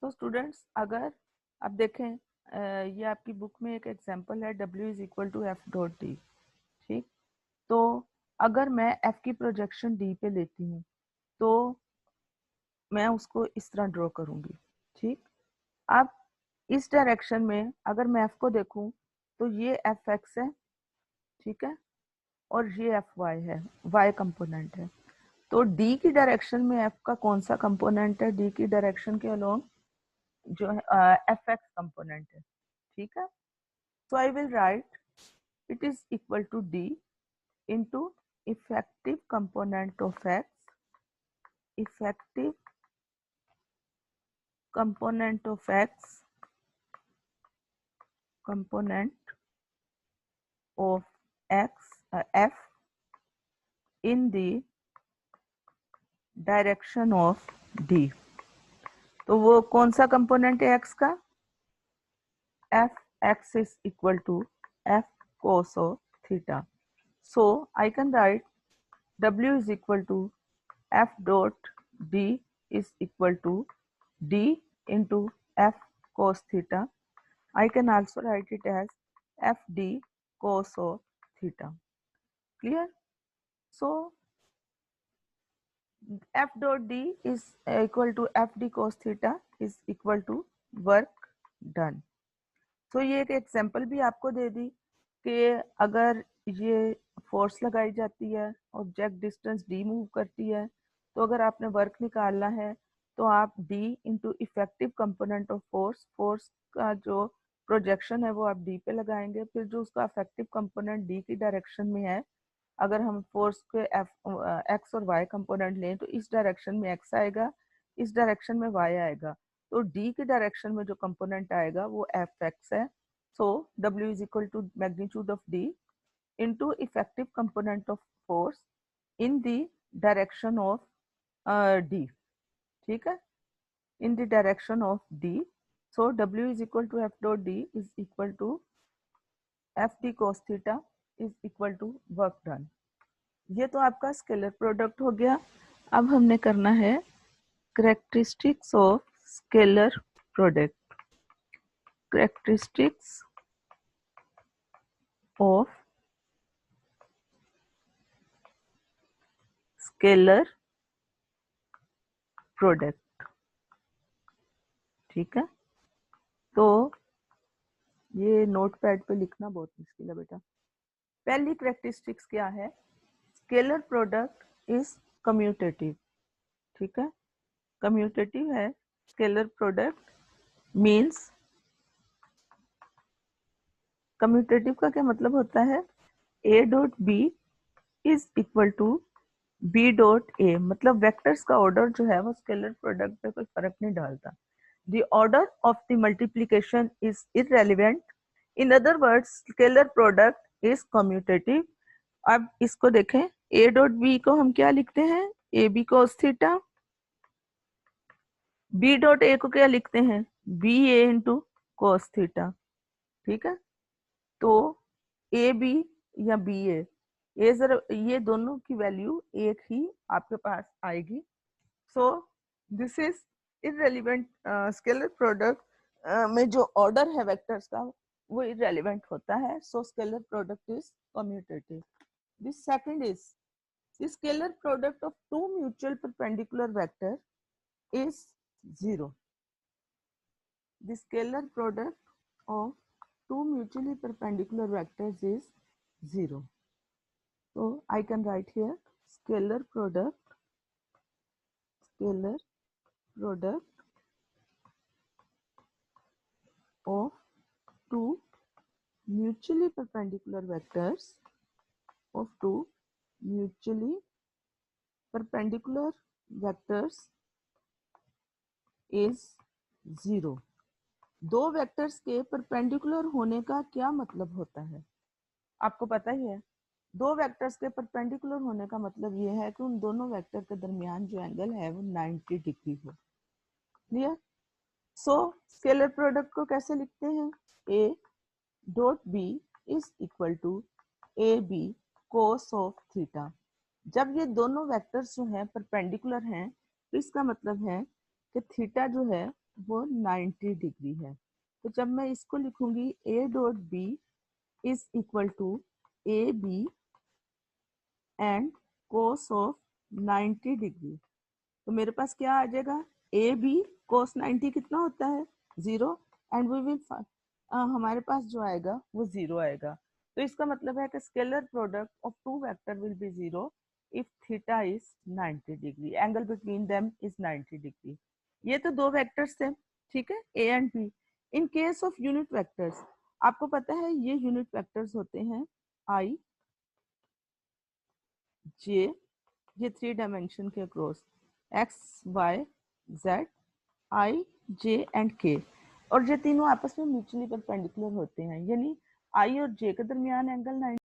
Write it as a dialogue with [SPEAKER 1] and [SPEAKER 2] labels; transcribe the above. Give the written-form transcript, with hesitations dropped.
[SPEAKER 1] So students, अगर आप देखें ये आपकी बुक में एक एग्जांपल है W is equal to F dot D. ठीक, तो अगर मैं f की प्रोजेक्शन d पे लेती हूँ तो मैं उसको इस तरह ड्रॉ करूंगी। ठीक, अब इस डायरेक्शन में अगर मैं f को देखूं तो ये fx है, ठीक है, और ये fy है, y कंपोनेंट है। तो d की डायरेक्शन में f का कौन सा कंपोनेंट है? d की डायरेक्शन के अलोंग जो है fx कंपोनेंट है। ठीक है, so I will write it is equal to d into effective component of x, effective component of x, component of x f in the direction of d। तो वो कौन सा कंपोनेंट है x का? f x is equal to f cos of theta। So I can write w is equal to f dot d is equal to d into f cos theta। I can also write it as fd cos of theta। Clear? So f dot d is equal to fd cos theta is equal to work done। तो ये एक example भी आपको दे दी कि अगर ये force लगाई जाती है, ऑब्जेक्ट डिस्टेंस d मूव करती है, तो अगर आपने वर्क निकालना है तो आप d into effective component of force, force का जो प्रोजेक्शन है वो आप d पे लगाएंगे, फिर जो उसका इफेक्टिव कंपोनेंट d की डायरेक्शन में है, अगर हम फोर्स के एक्स और वाई कंपोनेंट लें तो इस डायरेक्शन में एक्स आएगा, इस डायरेक्शन में वाई आएगा, तो डी की डायरेक्शन में जो कंपोनेंट आएगा वो एफ एक्स है। So W is equal to magnitude of D into effective component of force in the direction of D. ठीक है, in the direction of D. So W is equal to F dot D is equal to F D cos theta is equal to work done. ये तो आपका scalar product हो गया। अब हमने करना है characteristics of scalar product. Characteristics of scalar product. ठीक है, तो ये नोटपैड पे लिखना बहुत मुश्किल है बेटा। पहली कैरेक्टरिस्टिक्स क्या है? Scalar product is commutative. ठीक है, कम्यूटेटिव है स्केलर प्रोडक्ट, मींस कम्यूटेटिव का क्या मतलब होता है? a dot B is equal to B dot A, मतलब वेक्टर्स का ऑर्डर जो है वो स्केलर प्रोडक्ट पे कोई फर्क नहीं डालता। The order of the multiplication is irrelevant. In other words scalar product is commutative. अब इसको देखें, a डॉट बी को हम क्या लिखते हैं? A B cos theta. b dot A को क्या लिखते हैं? B A into cos theta. ठीक है, तो ए बी या बी ए, ये जरा ये दोनों की वैल्यू एक ही आपके पास आएगी। So this is irrelevant. Scalar product में जो ऑर्डर है वेक्टर्स का वो इररेलेवेंट होता है। So scalar product is commutative. This second is the scalar product of two mutual perpendicular vector is zero. The scalar product of two mutually perpendicular vectors is 0. So I can write here scalar product of two mutually perpendicular vectors is 0। दो vectors के perpendicular होने का क्या मतलब होता है? आपको पता ही है, दो वेक्टर्स के परपेंडिकुलर होने का मतलब ये है कि उन दोनों वेक्टर के दरमियान जो एंगल है वो 90 डिग्री हो। क्लियर? सो स्केलर प्रोडक्ट को कैसे लिखते हैं? a dot b is equal to A B cos of theta. जब ये दोनों वेक्टर्स जो हैं परपेंडिकुलर हैं तो इसका मतलब है कि थीटा जो है वो 90 डिग्री है। तो जब मैं इसको लिखूंगी A dot B is equal to A B and cos of 90 degree, तो मेरे पास क्या आ जाएगा, ए बी कोस 90 कितना होता है 0, एंड वी विल हमारे पास जो आएगा वो 0 आएगा। तो इसका मतलब है कि scalar product of two vector will be 0 if theta is 90 degree, angle between them is 90 degree. ये तो दो वेक्टर्स थे, ठीक है, A and B. In case of unit vectors, आपको पता है ये यूनिट वेक्टर्स होते हैं आई जे, ये 3 डायमेंशन के cross X Y Z I J and K, और ये तीनों आपस में म्यूचुअली परपेंडिकुलर होते हैं, यानी आई और जे के दरमियान एंगल 90